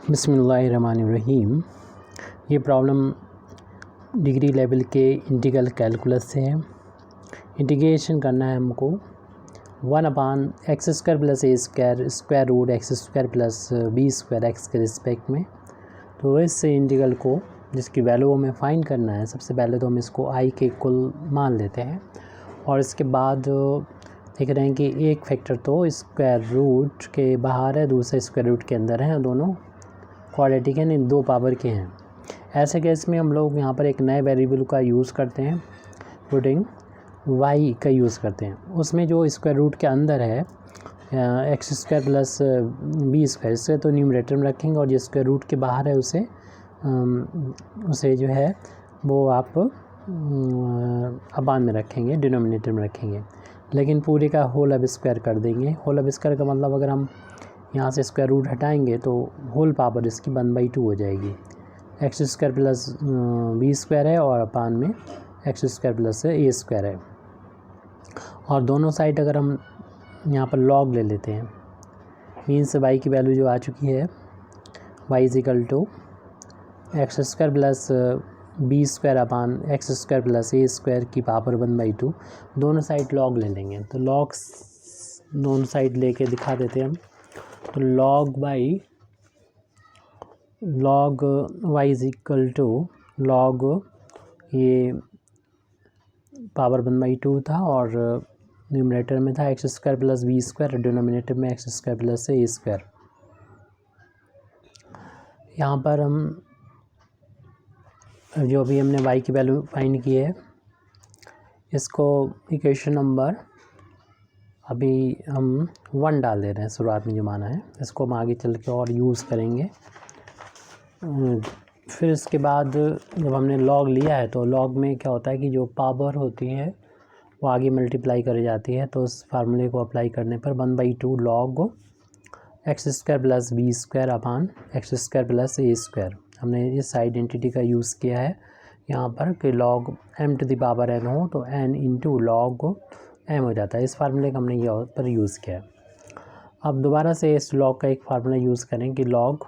बिस्मिल्लाहिर्रहमानिर्रहीम। ये problem degree level के इंटीग्रल कैलकुलस से है। इंटीग्रेशन करना है हमको 1/x² + a² square root x² + b² x के रिस्पेक्ट में। तो इस इंटीग्रल को जिसकी वैल्यू हमें फाइंड करना है, सबसे पहले तो हम इसको i के इक्वल मान लेते हैं और इसके बाद देख रहे हैं कि एक फैक्टर तो स्क्वायर रूट के बाहर है, दूसरा स्क्वायर रूट के अंदर है, दोनों क्वाड्रेटिक हैं, इन 2 पावर के हैं। ऐसे केस में हम लोग यहाँ पर एक नए वेरिएबल का यूज़ करते हैं, पुटिंग y का यूज़ करते हैं। उसमें जो स्क्वायर रूट के अंदर है x² + b², इससे तो न्यूमरेटर में रखेंगे और जो स्क्वायर रूट के बाहर है उसे जो है वो आप अपान में रखेंगे, डिनोमिनेटर में रखेंगे, लेकिन पूरे का होल अब स्क्वायर कर देंगे। होल अब स्क्वायर का मतलब अगर हम यहाँ से स्क्वायर रूट हटाएंगे तो होल पावर इसकी 1/2 हो जाएगी। x² + b² है और अपान में x² + a² है। और दोनों साइड अगर हम यहाँ पर लॉग ले लेते हैं, मीन्स y की वैल्यू जो आ चुकी है y = x² + b² अपान x² + a² की पावर 1/2। दोनों साइड लॉग ले लेंगे, तो लॉग्स दोनों साइड लेके दिखा देते हैं हम। तो log y = log ये पावर 1/2 था और न्यूमरेटर में था x² + b², डिनोमिनेटर में x² + a²। यहाँ पर हम जो भी हमने y की वैल्यू फाइंड की है, इसको इक्वेशन नंबर अभी हम 1 डाल दे रहे हैं, शुरुआत में जो माना है इसको हम आगे चल के और यूज़ करेंगे। फिर इसके बाद जब हमने लॉग लिया है तो लॉग में क्या होता है कि जो पावर होती है वो आगे मल्टीप्लाई कर जाती है। तो उस फार्मूले को अप्लाई करने पर 1/2 log x² + b² अपान x² + a²। हमने इस आइडेंटिटी का यूज़ किया है यहाँ पर कि log m⁴n हो तो n × log m हो जाता है। इस फार्मूले का हमने यहाँ पर यूज़ किया है। अब दोबारा से इस log का एक फार्मूला यूज़ करें कि log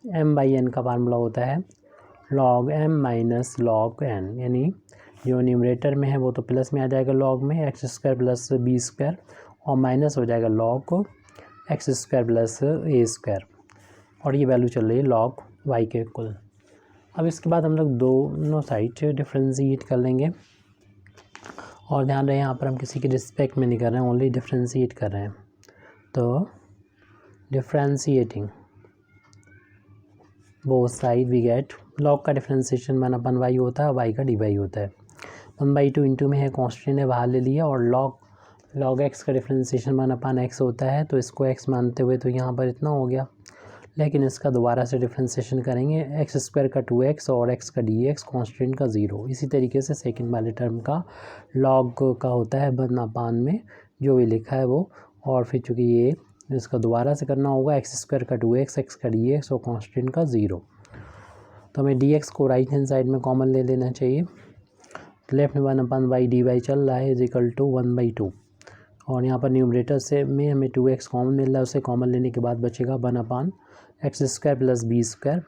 m/n का फार्मूला होता है log m - log n, यानी जो न्यूमरेटर में है वो तो प्लस में आ जाएगा log में x² + b² और माइनस हो जाएगा log x² + a², और ये वैल्यू चल रही है log y के इक्वल। अब इसके बाद हम लोग दोनों साइड डिफ्रेंशिएट कर लेंगे, और ध्यान रहे यहाँ पर हम किसी के रिस्पेक्ट में नहीं कर रहे हैं, ओनली डिफ्रेंशिएट कर रहे हैं। तो differentiating both side we get log का डिफ्रेंशिएशन 1/y होता है, y का dy होता है। 1/2 इंटू में है कॉन्स्टेंट है, बाहर ले लिया, और log x का डिफ्रेंशिएशन 1/x होता है, तो इसको x मानते हुए तो यहाँ पर इतना हो गया। लेकिन इसका दोबारा से डिफ्रेंशिएशन करेंगे, x² का 2x और x का dx कांस्टेंट का 0। इसी तरीके से सेकंड वाले टर्म का log का होता है 1/, में जो भी लिखा है वो, और फिर चूँकि ये इसका दोबारा से करना होगा x² का 2x, x का dx और कांस्टेंट का 0। तो हमें dx को राइट हैंड साइड में कॉमन ले लेना चाहिए। लेफ्ट में 1/y dy चल रहा है = 1/2, और यहाँ पर न्यूमरेटर से में हमें 2x कॉमन मिल रहा है, उसे कॉमन लेने के बाद बचेगा 1/x² + b²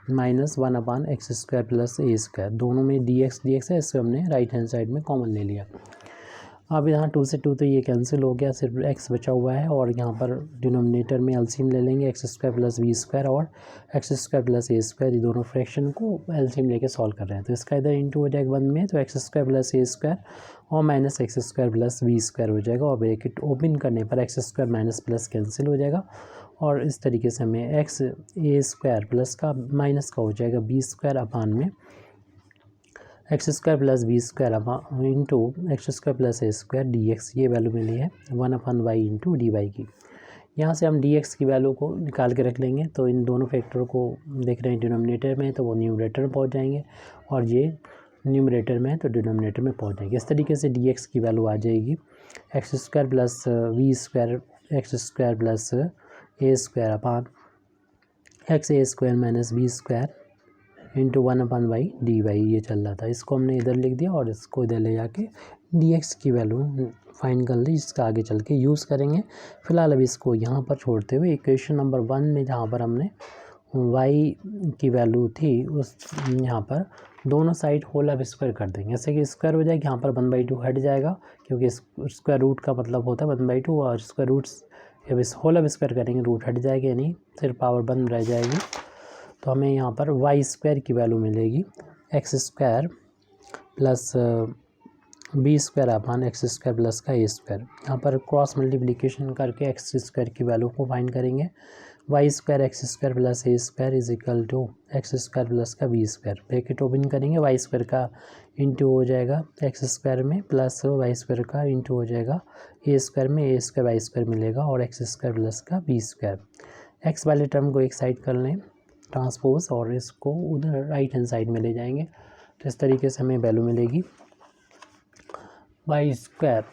- 1/x² + a²। दोनों में dx है, इससे हमने राइट हैंड साइड में कॉमन ले लिया। अब यहाँ 2 से 2 तो ये कैंसिल हो गया, सिर्फ x बचा हुआ है, और यहाँ पर डिनोमिनेटर में एलसीएम ले लेंगे x² + b² और x² + a²। ये दोनों फ्रैक्शन को एलसीएम लेके सॉल्व कर रहे हैं, तो इसका इधर इंटू हो जाएगा 1 में, तो x² + a² और माइनस x² + b² हो जाएगा, और ब्रैकेट ओपन करने पर x² माइनस प्लस कैंसिल हो जाएगा, और इस तरीके से हमें x a² प्लस का माइनस का हो जाएगा b² अपान में x² + b² अपान इंटू x² + a² dx। ये वैल्यू मिली है 1/y × dy की। यहाँ से हम dx की वैल्यू को निकाल के रख लेंगे, तो इन दोनों फैक्टर को देख रहे हैं डिनोमिनेटर में, तो वो न्यूमरेटर में पहुँच जाएंगे, और ये न्यूमरेटर में है तो डिनोमिनेटर में पहुँच जाएंगे। इस तरीके से dx की वैल्यू आ जाएगी x² + v² x² + a² अपान x a² - b² into 1/y dy। ये चल रहा था, इसको हमने इधर लिख दिया और इसको इधर ले जाके dx की वैल्यू फाइंड कर ली, जिसका आगे चल के यूज़ करेंगे। फिलहाल अभी इसको यहाँ पर छोड़ते हुए इक्वेशन नंबर 1 में जहाँ पर हमने y की वैल्यू थी उस यहाँ पर दोनों साइड होल अब स्क्वायर कर देंगे, जैसे कि स्क्वायर हो जाएगी। यहाँ पर 1/2 हट जाएगा, क्योंकि स्क्वायर रूट का मतलब होता है 1/2, और स्क्वायर रूट्स जब इस होल अब स्क्वायर करेंगे रूट हट जाएगी, यानी सिर्फ पावर 1 रह जाएगी। तो हमें यहाँ पर y² की वैल्यू मिलेगी x² प्लस b² अपान x² प्लस का a²। यहाँ पर क्रॉस मल्टीप्लिकेशन करके x² की वैल्यू को फाइंड करेंगे। y² x² plus a² is equal to x² plus का b²। ब्रैकेट ओपन करेंगे, y² का इंटू हो जाएगा x² में, प्लस y² का इंटू हो जाएगा a² में, a² y² मिलेगा, और x² प्लस का b²। x वाले टर्म को एक साइड कर लें ट्रांसपोज, और इसको उधर राइट हैंड साइड में ले जाएंगे। तो इस तरीके से हमें वैल्यू मिलेगी y²।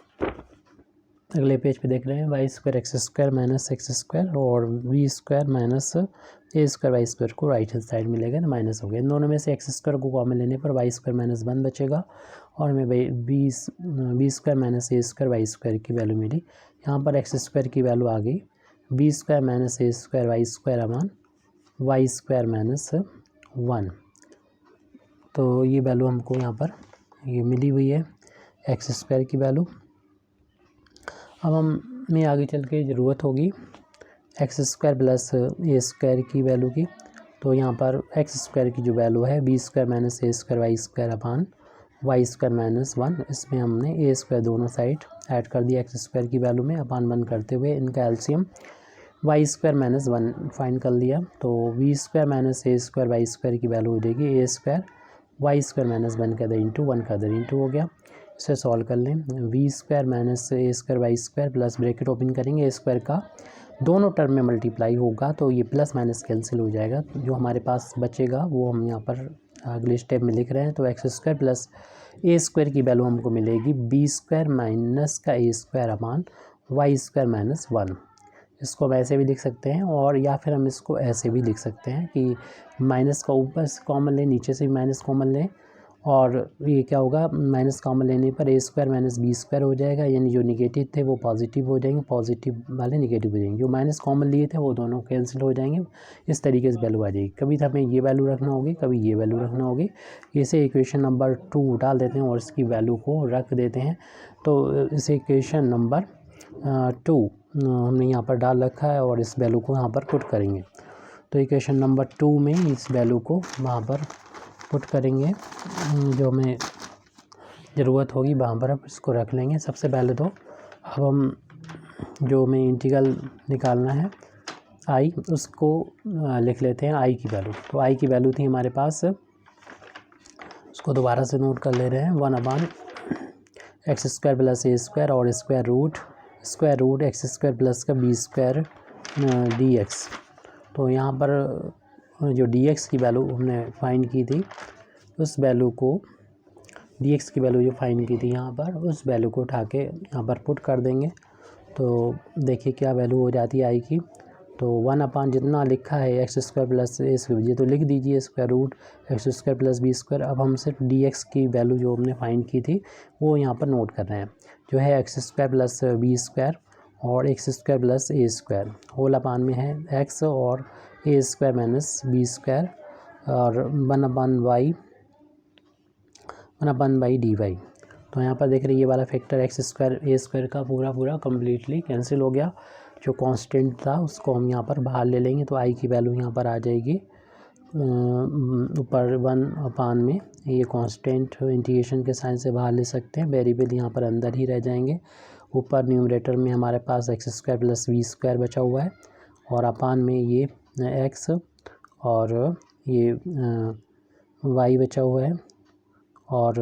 अगले पेज पे देख रहे हैं y² x² माइनस x² और b² माइनस a² y² को राइट हैंड साइड मिलेगा, तो माइनस हो गया। इन दोनों में से x² को कॉमन लेने पर y² माइनस 1 बचेगा, और हमें b² माइनस a² y² की वैल्यू मिली। यहाँ पर x² की वैल्यू आ गई b² माइनस a² y² अमान y² माइनस 1। तो ये वैल्यू हमको यहाँ पर ये मिली हुई है x² की वैल्यू। अब हमें आगे चल के ज़रूरत होगी x² प्लस a² की वैल्यू की। तो यहाँ पर x² की जो वैल्यू है b² माइनस a² y² अपान y² माइनस 1, इसमें हमने a² दोनों साइड ऐड कर दिया x² की वैल्यू में, अपान 1 करते हुए इनका एलसीएम y² माइनस 1 फाइंड कर लिया। तो b² माइनस a² y² की वैल्यू हो जाएगी a² y² माइनस 1 का इधर इंटू 1 का इधर इंटू हो गया। इसे सॉल्व कर लें, b² minus a² y² plus bracket open करेंगे, a² का दोनों टर्म में मल्टीप्लाई होगा, तो ये प्लस माइनस कैंसिल हो जाएगा। जो हमारे पास बचेगा वो हम यहाँ पर अगले स्टेप में लिख रहे हैं। तो x² प्लस a² की वैल्यू हमको मिलेगी b² माइनस का a² अपान y² माइनस 1। इसको हम ऐसे भी लिख सकते हैं, और या फिर हम इसको ऐसे भी लिख सकते हैं कि माइनस का ऊपर से कॉमन लें, नीचे से भी माइनस कॉमन लें, और ये क्या होगा माइनस कॉमन लेने पर a² माइनस b² हो जाएगा, यानी जो निगेटिव थे वो पॉजिटिव हो जाएंगे, पॉजिटिव वाले निगेटिव हो जाएंगे, जो माइनस कॉमन लिए थे वो दोनों कैंसिल हो जाएंगे। इस तरीके से वैल्यू आ जाएगी। कभी तो हमें ये वैल्यू रखना होगी, कभी ये वैल्यू रखना होगी। इसे इक्वेशन नंबर 2 डाल देते हैं और इसकी वैल्यू को रख देते हैं। तो इसे इक्वेशन नंबर 2 हमने यहाँ पर डाल रखा है, और इस वैल्यू को यहाँ पर पुट करेंगे। तो इक्वेशन नंबर 2 में इस वैल्यू को वहाँ पर पुट करेंगे, जो हमें ज़रूरत होगी वहाँ पर अब इसको रख लेंगे। सबसे पहले तो अब हम जो हमें इंटीग्रल निकालना है आई, उसको लिख लेते हैं आई की वैल्यू। तो आई की वैल्यू थी हमारे पास, उसको दोबारा से नोट कर ले रहे हैं, 1/x² प्लस a² और स्क्वायर रूट x² प्लस का b² dx। तो यहाँ पर जो dx की वैल्यू हमने फाइंड की थी, उस वैल्यू को dx की वैल्यू जो फाइंड की थी यहाँ पर, उस वैल्यू को उठा के यहाँ पर पुट कर देंगे। तो देखिए क्या वैल्यू हो जाती है आई की। तो 1 जितना लिखा है x² प्लस a², ये तो लिख दीजिए square root x² plus b²। अब हम सिर्फ dx की वैल्यू जो हमने फाइंड की थी वो यहाँ पर नोट कर रहे हैं, जो है x² प्लस b² और x² plus a², whole upon में है x और a² माइनस b² और 1/y dy। तो यहाँ पर देख रहे ये वाला फैक्टर x² a² का पूरा कम्प्लीटली कैंसिल हो गया। जो कांस्टेंट था उसको हम यहाँ पर बाहर ले लेंगे, तो आई की वैल्यू यहाँ पर आ जाएगी ऊपर 1/, में ये कांस्टेंट इंटीग्रेशन के साइन से बाहर ले सकते हैं, वेरिएबल यहाँ पर अंदर ही रह जाएंगे। ऊपर न्यूमरेटर में हमारे पास x² प्लस b² बचा हुआ है, और अपान में ये x और ये y बचा हुआ है, और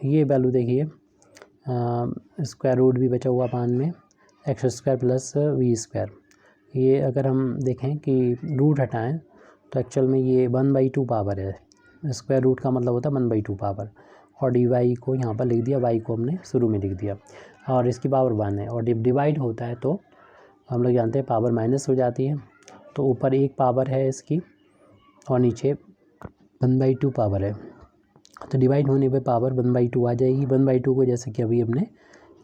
ये वैल्यू देखिए स्क्वायर रूट भी बचा हुआ अपान में x² प्लस b²। ये अगर हम देखें कि रूट हटाएं तो एक्चुअल में ये 1/2 पावर है, स्क्वायर रूट का मतलब होता है 1/2 पावर, और dy को यहाँ पर लिख दिया, y को हमने शुरू में लिख दिया, और इसकी पावर 1 है। और जब डिवाइड होता है तो हम लोग जानते हैं पावर माइनस हो जाती है। तो ऊपर 1 पावर है इसकी और नीचे 1/2 पावर है। तो डिवाइड होने पे पावर 1/2 आ जाएगी। 1/2 को जैसे कि अभी हमने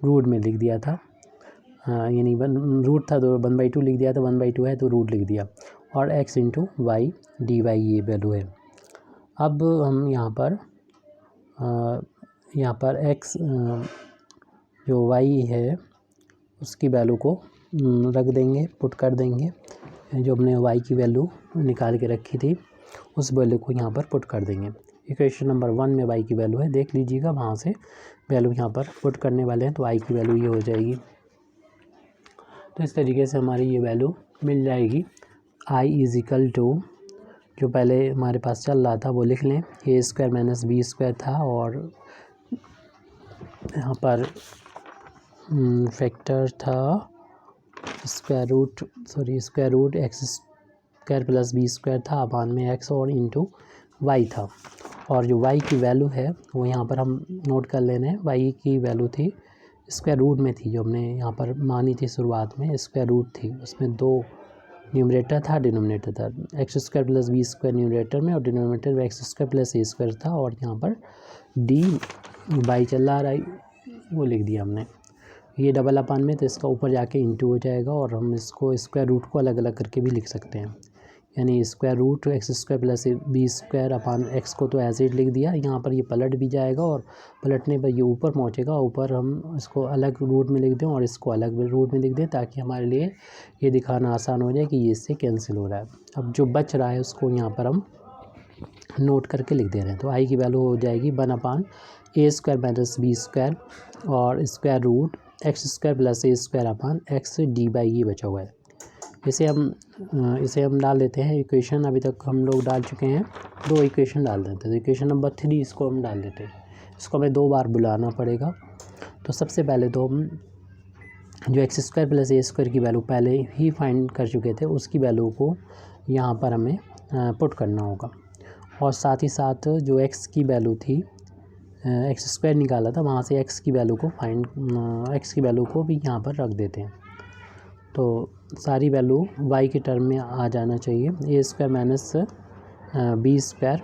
रूट में लिख दिया था, यानी रूट था तो 1/2 लिख दिया था, 1/2 है तो रूट लिख दिया, और x into Y D Y ये वैल्यू है। अब हम यहाँ पर x जो y है उसकी वैल्यू को रख देंगे, पुट कर देंगे। जो हमने y की वैल्यू निकाल के रखी थी उस वैल्यू को यहाँ पर पुट कर देंगे। इक्वेशन नंबर 1 में y की वैल्यू है, देख लीजिएगा, वहाँ से वैल्यू यहाँ पर पुट करने वाले हैं तो y की वैल्यू ये हो जाएगी। तो इस तरीके से हमारी ये वैल्यू मिल जाएगी। i इज इक्वल टू, जो पहले हमारे पास चल रहा था वो लिख लें, a square minus B square था, और यहाँ पर फैक्टर था square root X square plus B square था अपान में x और इंटू वाई था। और जो y की वैल्यू है वो यहाँ पर हम नोट कर लेने हैं। y की वैल्यू थी स्क्वायर रूट में थी, जो हमने यहाँ पर मानी थी शुरुआत में, स्क्वायर रूट थी, उसमें 2 न्यूमरेटर था, डिनोमिनेटर था। X square plus B square numerator में और डिनोमिनेटर में X square plus A square था, और यहाँ पर डी बाई चल रहा है वो लिख दिया हमने। ये डबल अपान में तो इसका ऊपर जाके इंटू हो जाएगा, और हम इसको स्क्वायर रूट को अलग अलग करके भी लिख सकते हैं, यानी square root X square plus B square upon X को तो ऐसे ही लिख दिया। यहाँ पर ये पलट भी जाएगा और पलटने पर ये ऊपर पहुँचेगा, ऊपर हम इसको अलग रूट में लिख दें और इसको अलग रूट में लिख दें, ताकि हमारे लिए ये दिखाना आसान हो जाए कि ये इससे कैंसिल हो रहा है। अब जो बच रहा है उसको यहाँ पर हम नोट करके लिख दे रहे हैं। तो आई की वैल्यू हो जाएगी 1 upon A square minus B square और square root X square plus A square upon X D by ये बचा हुआ है। इसे हम डाल देते हैं इक्वेशन। अभी तक हम लोग डाल चुके हैं 2 इक्वेशन डाल देते हैं। तो इक्वेशन नंबर 3 इसको हम डाल देते हैं। इसको हमें 2 बार बुलाना पड़ेगा। तो सबसे पहले तो हम जो x square plus A square की वैल्यू पहले ही फाइंड कर चुके थे उसकी वैल्यू को यहाँ पर हमें पुट करना होगा, और साथ ही साथ जो एक्स की वैल्यू थी, एक्स स्क्वायर निकाला था, वहाँ से एक्स की वैल्यू को भी यहाँ पर रख देते हैं। तो सारी वैल्यू y के टर्म में आ जाना चाहिए, ए स्क्वायर माइनस बी स्क्वायर,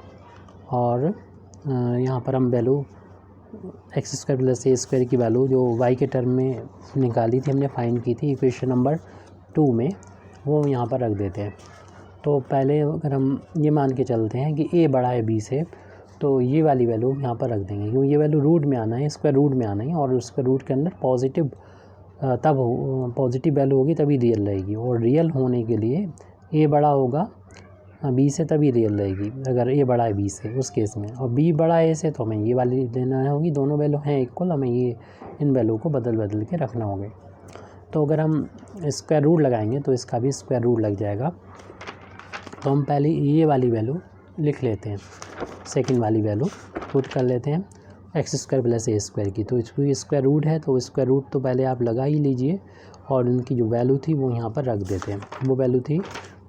और यहाँ पर हम value x square plus A square की वैल्यू जो y के टर्म में निकाली थी, हमने फाइंड की थी इक्वेशन नंबर 2 में, वो यहाँ पर रख देते हैं। तो पहले अगर हम ये मान के चलते हैं कि a बड़ा है b से, तो ये वाली वैल्यू यहाँ पर रख देंगे, क्योंकि ये वैल्यू रूट में आना है, स्क्वायर रूट में आना है, और स्क्वायर रूट के अंदर पॉजिटिव वैल्यू होगी तभी रियल रहेगी, और रियल होने के लिए a बड़ा होगा b से तभी रियल रहेगी, अगर a बड़ा है b से उस केस में, और b बड़ा है a से तो हमें ये वाली लेना होगी। दोनों वैल्यू हैं इक्वल, हमें ये इन वैल्यू को बदल के रखना होगा। तो अगर हम स्क्वायर रूट लगाएंगे तो इसका भी स्क्वायर रूट लग जाएगा। तो हम पहले ये वाली वैल्यू लिख लेते हैं, सेकंड वाली वैल्यू पुट कर लेते हैं x square plus A square की। तो इसको स्क्वायर रूट है तो स्क्वायर रूट तो पहले आप लगा ही लीजिए, और उनकी जो वैल्यू थी वो यहाँ पर रख देते हैं। वो वैल्यू थी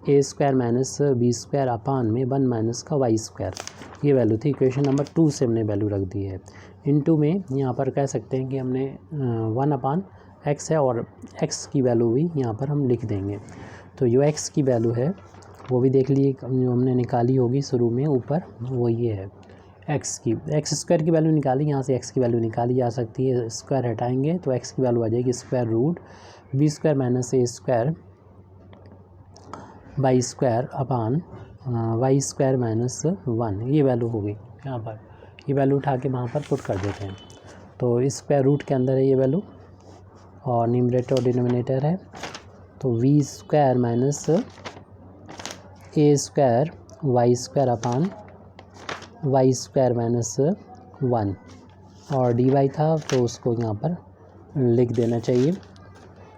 A square minus B square upon में 1 माइनस का वाई स्क्वायर, ये वैल्यू थी। इक्वेशन नंबर 2 से हमने वैल्यू रख दी है। इनटू में यहाँ पर कह सकते हैं कि हमने 1 अपान एक्स है, और एक्स की वैल्यू भी यहाँ पर हम लिख देंगे। तो जो एक्स की वैल्यू है वो भी देख लिए, जो हमने निकाली होगी शुरू में ऊपर, वो ये है एक्स स्क्वायर की वैल्यू निकाली, यहाँ से एक्स की वैल्यू निकाली जा सकती है। स्क्वायर हटाएंगे तो एक्स की वैल्यू आ जाएगी square root B square minus A square by square upon Y square minus 1, ये वैल्यू होगी। यहाँ पर ये वैल्यू उठा के वहाँ पर पुट कर देते हैं। तो स्क्वायर रूट के अंदर है ये वैल्यू, और न्यूमरेटर और डिनोमिनेटर है, तो V square minus A square Y square upon Y square minus 1, और डी वाई था तो उसको यहाँ पर लिख देना चाहिए।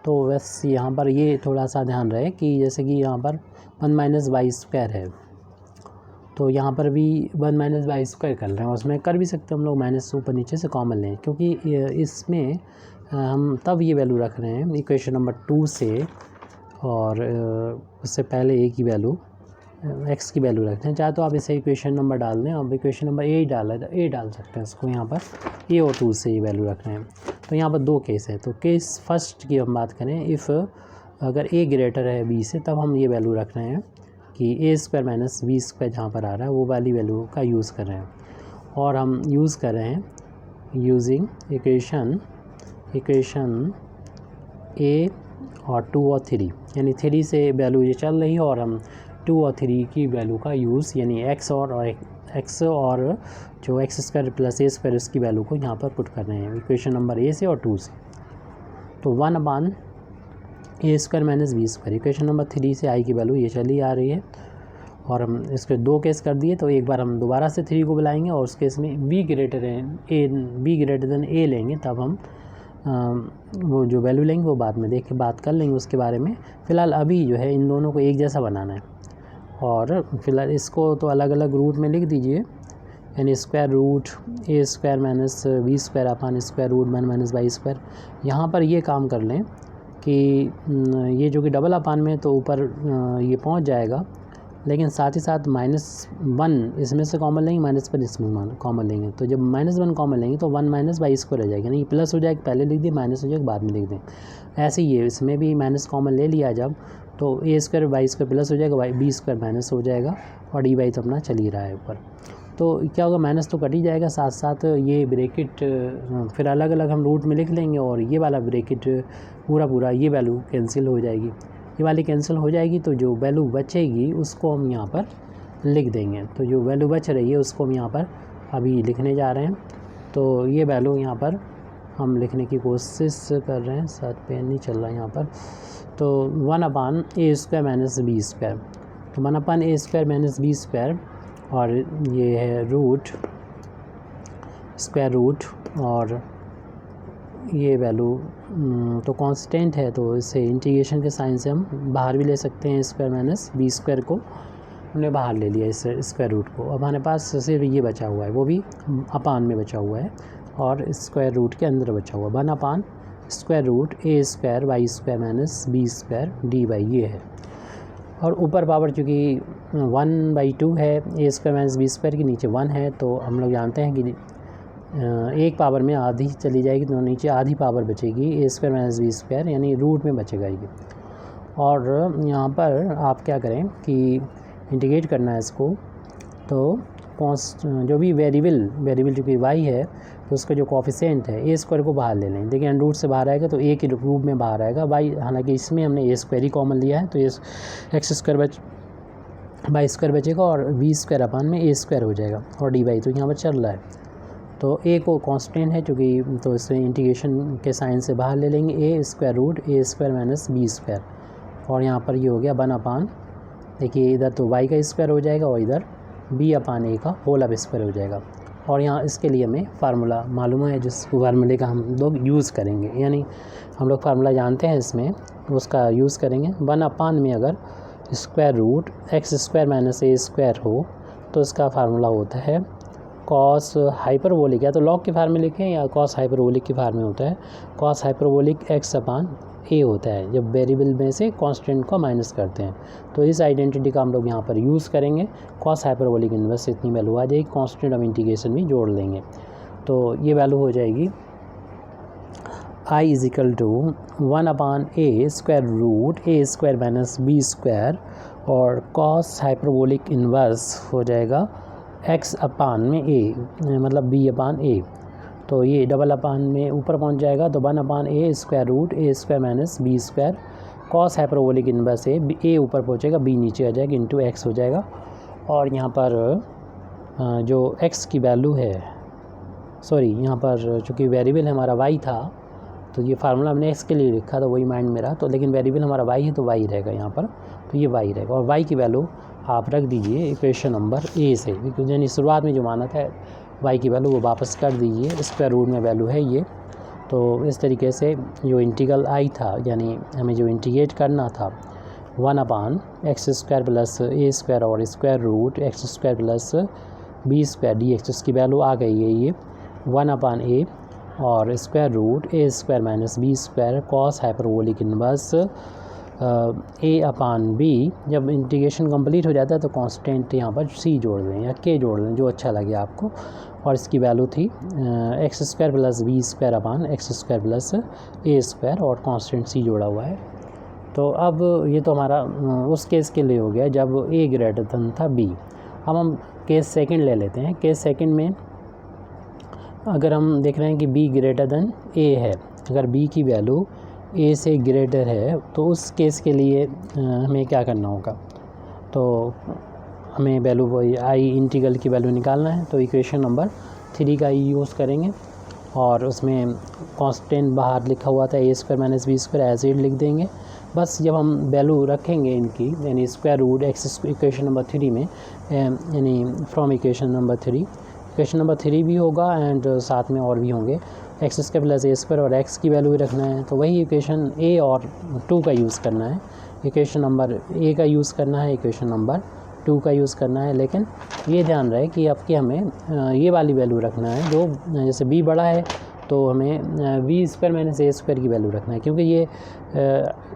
तो बस यहाँ पर ये थोड़ा सा ध्यान रहे कि जैसे कि यहाँ पर 1 माइनस वाई स्क्वायर है, तो यहाँ पर भी 1 माइनस वाई स्क्वायर कर रहे हैं, उसमें कर भी सकते हैं हम लोग, माइनस ऊपर नीचे से कॉमन लें, क्योंकि इसमें हम तब ये वैल्यू रख रहे हैं इक्वेशन नंबर 2 से, और उससे पहले ए की वैल्यू एक्स की वैल्यू रखते हैं। चाहे तो आप इसे इक्वेशन नंबर डाल दें, अब इक्वेशन नंबर ए डाला है तो ए डाल सकते हैं इसको, यहाँ पर ए और 2 से ये वैल्यू रख रहे हैं। तो यहाँ पर 2 केस है। तो केस फर्स्ट की हम बात करें, इफ़ अगर ए ग्रेटर है बी से, तब हम ये वैल्यू रख रहे हैं कि ए स्क्वायर माइनस बी स्क्वायर जहाँ पर आ रहा है वो वाली वैल्यू का यूज़ कर रहे हैं। और हम यूज़ कर रहे हैं यूजिंग इक्वेशन ए और 2 और 3, यानी 3 से वैल्यू ये चल रही है और हम 2 और 3 की वैल्यू का यूज़ यानी एक्स और जो x square plus A square उसकी वैल्यू को यहाँ पर पुट कर रहे हैं इक्वेशन नंबर ए से और 2 से। तो 1 A square minus B square equation number 3 से आई की वैल्यू ये चली आ रही है और हम इसके 2 केस कर दिए। तो एक बार हम दोबारा से 3 को बुलाएंगे और उस केस में बी ग्रेटर देन ए लेंगे, तब हम वो जो वैल्यू लेंगे वो बाद में देख के बात कर लेंगे उसके बारे में। फ़िलहाल अभी जो है इन दोनों को एक जैसा बनाना है और फिलहाल इसको तो अलग अलग रूट में लिख दीजिए, यानी square root A square minus B square upon square root 1 minus Y square. यहाँ पर ये काम कर लें कि ये जो कि डबल अपान में तो ऊपर ये पहुँच जाएगा, लेकिन साथ ही साथ -1 इसमें से कॉमन लेंगे, -1 इसमें कॉमन लेंगे। तो जब -1 कॉमन लेंगे तो 1 माइनस वाई स्क्वायर रह जाएगा, नहीं प्लस हो जाएगा पहले लिख दें, माइनस हो जाएगा बाद में लिख दें। ऐसे ही है इसमें भी माइनस कॉमन ले लिया जब, तो ए स्क्वायर वाई स्क्वायर प्लस हो जाएगा, बी स्क्वायर माइनस हो जाएगा और डी वाई तो अपना चल ही रहा है ऊपर। तो क्या होगा, माइनस तो कट ही जाएगा, साथ साथ ये ब्रैकेट फिर अलग अलग हम रूट में लिख लेंगे और ये वाला ब्रैकेट पूरा ये वैल्यू कैंसिल हो जाएगी, ये वाली कैंसिल हो जाएगी। तो जो वैल्यू बचेगी उसको हम यहाँ पर लिख देंगे। तो जो वैल्यू बच रही है उसको हम यहाँ पर अभी लिखने जा रहे हैं। तो ये वैल्यू यहाँ पर हम लिखने की कोशिश कर रहे हैं, साथ पेन नहीं चल रहा है यहाँ पर। तो 1 A square minus B square, तो 1 A square minus B square और ये है रूट स्क्वायर रूट और ये वैल्यू तो कांस्टेंट है, तो इसे इंटीग्रेशन के साइन से हम बाहर भी ले सकते हैं। स्क्वायर माइनस बी स्क्वायर को हमने बाहर ले लिया, इस स्क्वायर रूट को। अब हमारे पास सिर्फ ये बचा हुआ है, वो भी अपान में बचा हुआ है और स्क्वायर रूट के अंदर बचा हुआ 1 square root A square Y square minus B square D Y ये है। और ऊपर पावर चूँकि 1/2 है A square minus B square के, नीचे 1 है, तो हम लोग जानते हैं कि एक पावर में आधी चली जाएगी तो नीचे आधी पावर बचेगी ए स्क्वायर माइनस बी स्क्वायर, यानी रूट में बचेगा ये। और यहाँ पर आप क्या करें कि इंटीग्रेट करना है इसको, तो जो भी वेरिएबल जो कि वाई है तो उसका जो कोफिशिएंट है ए स्क्वायर को बाहर ले लें। देखिए रूट से बाहर आएगा तो ए के रूप में बाहर आएगा वाई, हालांकि इसमें हमने ए स्क्वायर ही कॉमन लिया है तो ये एक्स स्क्वायर वाई स्क्वायर बचेगा और बी स्क्वायर अपान में ए स्क्वायर हो जाएगा और डी वाई तो यहाँ पर चल रहा है। तो ए को कांस्टेंट है चूँकि, तो इसे इंटीग्रेशन के साइन से बाहर ले लेंगे, ए square root A square minus B square और यहाँ पर ये हो गया 1 देखिए इधर तो वाई का स्क्वायर हो जाएगा और इधर बी अपान ए का होल स्क्वायर हो जाएगा। और यहाँ इसके लिए हमें फार्मूला मालूम है, जिस फार्मूले का हम लोग यूज़ करेंगे, यानी हम लोग फार्मूला जानते हैं इसमें, उसका यूज़ करेंगे। 1 में अगर square root X square minus A square हो तो इसका फार्मूला होता है कॉस हाइपरबोलिक, या तो लॉग के फार्मूले लिखें या कॉस हाइपरबोलिक के फार्मूले होता है कॉस हाइपरबोलिक एक्स अपान ए होता है, जब वेरिएबल में से कांस्टेंट को माइनस करते हैं। तो इस आइडेंटिटी का हम लोग यहाँ पर यूज़ करेंगे। कॉस हाइपरबोलिक इनवर्स इतनी वैल्यू आ जाएगी, कांस्टेंट ऑफ इंटीग्रेशन भी जोड़ लेंगे तो ये वैल्यू हो जाएगी i = 1 A square root A square minus B square और कॉस हाइपरबोलिक इनवर्स हो जाएगा x अपान में a, मतलब b अपान a। तो ये डबल अपान में ऊपर पहुंच जाएगा, तो 1 A square root A square minus B square cos hyperbolic inverse a ऊपर पहुंचेगा b नीचे आ जाएगा इंटू x हो जाएगा। और यहाँ पर जो x की वैल्यू है, सॉरी यहाँ पर चूँकि वेरिएबल हमारा y था तो ये फार्मूला हमने x के लिए लिखा था, वही माइंड में रहा, तो लेकिन वेरिएबल हमारा y है तो y रहेगा यहाँ पर, तो ये y रहेगा। और y की वैल्यू आप रख दीजिए इक्वेशन नंबर ए से, यानी शुरुआत में जो माना था y की वैल्यू वो वापस कर दीजिए, स्क्वायर रूट में वैल्यू है ये। तो इस तरीके से जो इंटीग्रल आई था, यानी हमें जो इंटीग्रेट करना था 1 X square plus A square और square root X square plus B square D X, की वैल्यू आ गई है ये 1 ए और square root A square minus B square cos hyperbolic inverse A upon B. जब इंटीग्रेशन कंप्लीट हो जाता है तो कांस्टेंट यहाँ पर सी जोड़ दें या के जोड़ दें, जो अच्छा लगे आपको। और इसकी वैल्यू थी X square plus B square upon X square plus A square और कांस्टेंट सी जोड़ा हुआ है। तो अब ये तो हमारा उस केस के लिए हो गया जब ए ग्रेटर देन था बी। अब हम केस सेकंड ले लेते हैं। केस सेकंड में अगर हम देख रहे हैं कि b ग्रेटर देन a है, अगर b की वैल्यू a से ग्रेटर है तो उस केस के लिए हमें क्या करना होगा, तो हमें वैल्यू वही आई इंटीग्रल की वैल्यू निकालना है। तो इक्वेशन नंबर 3 का यूज़ करेंगे और उसमें कांस्टेंट बाहर लिखा हुआ था a² - b² ऐसे ही लिख देंगे। बस जब हम वैल्यू रखेंगे इनकी, यानी square root X equation number 3 में, यानी from equation number 3, equation number 3 भी होगा एंड साथ में और भी होंगे, x² + a² और x की वैल्यू भी रखना है। तो वही इक्वेशन a और 2 का यूज़ करना है, इक्वेशन नंबर a का यूज़ करना है, इक्वेशन नंबर 2 का यूज़ करना है। लेकिन ये ध्यान रहे कि अब कि हमें ये वाली वैल्यू रखना है, जो जैसे b बड़ा है तो हमें b² - a² की वैल्यू रखना है, क्योंकि ये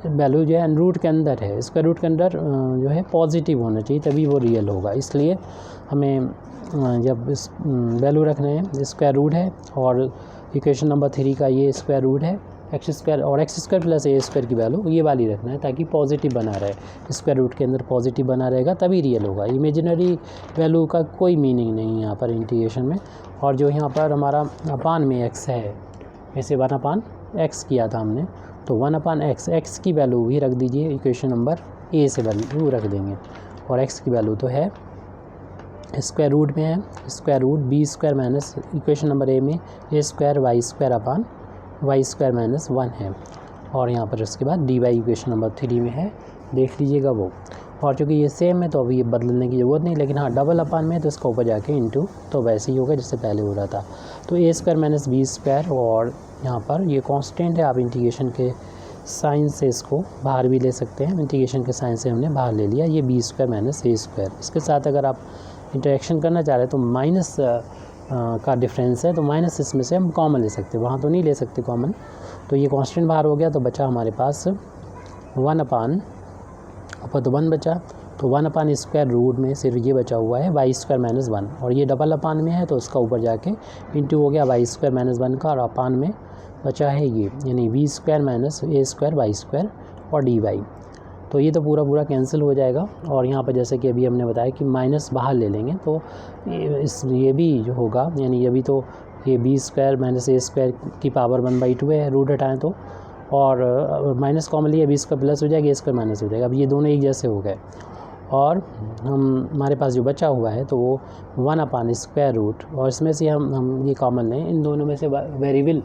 वैल्यू जो है रूट के अंदर है, स्क्वायर रूट के अंदर जो है पॉजिटिव होना चाहिए तभी वो रियल होगा। इसलिए हमें जब इस वैल्यू रखना है, स्क्वायर रूट है और इक्वेशन नंबर 3 का ये स्क्वायर रूट है x² और x² + a² की वैल्यू ये वाली रखना है ताकि पॉजिटिव बना रहे, स्क्वायर रूट के अंदर पॉजिटिव बना रहेगा तभी रियल होगा। इमेजिनरी वैल्यू का कोई मीनिंग नहीं है यहाँ पर इंटीग्रेशन में। और जो यहाँ पर हमारा अपान में x है, ऐसे 1/x किया था हमने, तो 1/x, x की वैल्यू भी रख दीजिए, इक्वेशन नंबर a से वैल्यू रख देंगे और x की वैल्यू तो है स्क्वायर रूट में है, square root b² - equation number a में a² y² - 1 है और यहाँ पर उसके बाद dy इक्वेशन नंबर 3 में है, देख लीजिएगा वो। और चूँकि ये सेम है तो अभी ये बदलने की ज़रूरत नहीं, लेकिन हाँ डबल अपान में है तो इसका ऊपर जाके इंटू तो वैसे ही होगा जैसे पहले हो रहा था। तो a² - b² और यहाँ पर ये कांस्टेंट है, आप इंटीग्रेशन के साइन से इसको बाहर भी ले सकते हैं, इंटीग्रेशन के साइन से हमने बाहर ले लिया, ये b² - a²। इसके साथ अगर आप इंटरेक्शन करना चाह रहे हैं तो माइनस का डिफरेंस है, तो माइनस इसमें से हम कॉमन ले सकते हैं, वहाँ तो नहीं ले सकते कॉमन। तो ये कांस्टेंट बाहर हो गया तो बचा हमारे पास 1/, ऊपर तो 1 बचा, तो 1/, स्क्वायर रूट में सिर्फ ये बचा हुआ है y² - 1 और ये डबल अपान में है तो उसका ऊपर जाके इंटू हो गया y² - 1 का और अपान में बचा है ये, यानी b² - a² y² और dy। तो ये तो पूरा कैंसिल हो जाएगा। और यहाँ पर जैसे कि अभी हमने बताया कि माइनस बाहर ले लेंगे तो ये भी जो होगा, यानी अभी तो ये b² - a² की पावर 1/2 है, रूट हटाएँ तो, और माइनस कॉमन लिया b² प्लस हो जाएगा, a² माइनस हो जाएगा। अब ये दोनों एक जैसे हो गए और हमारे पास जो बचा हुआ है तो वो 1/, स्क्वायर रूट, और इसमें से हम ये कॉमन लें, इन दोनों में से वेरिएबल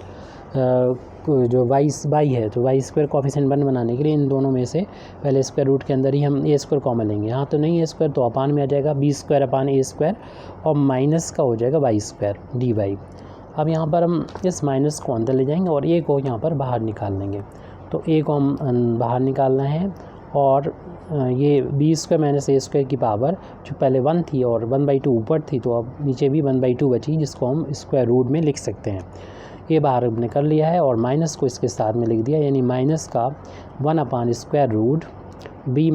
जो y है तो y² कोफिशिएंट 1 बनाने के लिए इन दोनों में से पहले स्क्वायर रूट के अंदर ही हम a² कॉमन लेंगे। यहाँ तो नहीं a² तो अपान में आ जाएगा b² - a² और माइनस का हो जाएगा y² dy। अब यहाँ पर हम इस माइनस को अंदर ले जाएंगे और a को यहाँ पर बाहर निकाल लेंगे। तो a को हम बाहर निकालना है और ये b² - a² की पावर जो पहले 1 थी और 1/2 ऊपर थी तो अब नीचे भी 1/2 बची, जिसको हम स्क्वायर रूट में लिख सकते हैं। ये बाहर हमने कर लिया है और माइनस को इसके साथ में लिख दिया, यानी माइनस का 1/, स्क्वायर रूट b -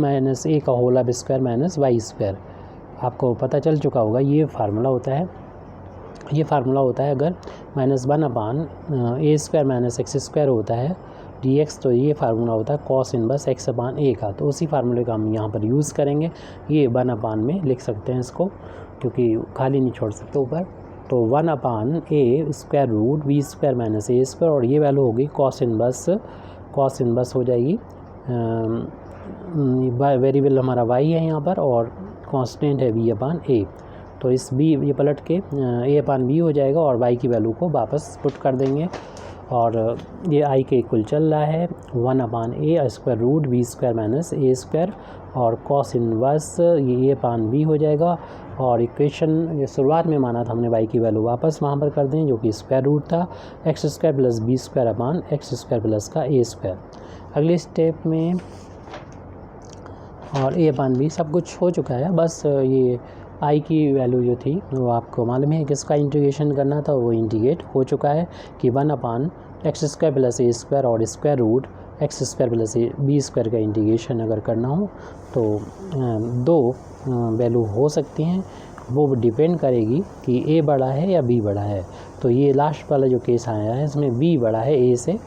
a का होल स्क्वायर - y²। आपको पता चल चुका होगा ये फार्मूला होता है, ये फार्मूला होता है अगर -1/a² - x² होता है dx, तो ये फार्मूला होता है cos इनवर्स x/a का। तो उसी फार्मूले का हम यहाँ पर यूज़ करेंगे, ये 1/, में लिख सकते हैं इसको, क्योंकि खाली नहीं छोड़ सकते ऊपर। तो 1/a square root b² - a² और ये वैल्यू होगी cos इनवर्स हो जाएगी, वेरिएबल हमारा y है यहाँ पर और कांस्टेंट है b/a। तो इस b ये पलट के a/b हो जाएगा और y की वैल्यू को वापस पुट कर देंगे और ये i के इक्वल चल रहा है 1/a square root b² - a² और cos इनवर्स ये a/b हो जाएगा। और इक्वेशन ये शुरुआत में माना था हमने y की वैल्यू वापस वहाँ पर कर दें जो कि स्क्वायर रूट था x² + b² x² प्लस का a²। अगले स्टेप में और a/b सब कुछ हो चुका है, बस ये i की वैल्यू जो थी वो आपको मालूम है किसका इंटीग्रेशन करना था, वो इंटीग्रेट हो चुका है कि 1/x² + a² और स्क्वायर रूट x² + b² का इंटीग्रेशन अगर करना हो तो दो वैल्यू हो सकती हैं, वो डिपेंड करेगी कि a बड़ा है या b बड़ा है। तो ये लास्ट वाला जो केस आया है इसमें b बड़ा है a से,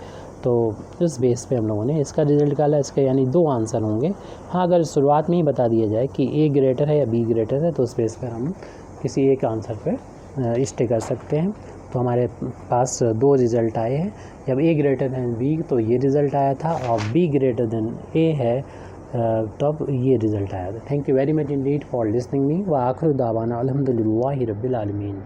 तो इस बेस पे हम लोगों ने इसका रिज़ल्ट निकाला। इसके यानी 2 आंसर होंगे। हाँ, अगर शुरुआत में ही बता दिया जाए कि a ग्रेटर है या b ग्रेटर है तो उस बेस पर हम किसी एक आंसर पर स्टे कर सकते हैं। तो हमारे पास दो रिज़ल्ट आए हैं। जब a ग्रेटर दैन b तो ये रिज़ल्ट आया था, और b ग्रेटर दैन a है तब ये रिज़ल्ट आया था। Thank you very much Indeed for listening me. व आखिर दावाना अल्हम्दुलिल्लाहि रब्बिल आलमीन।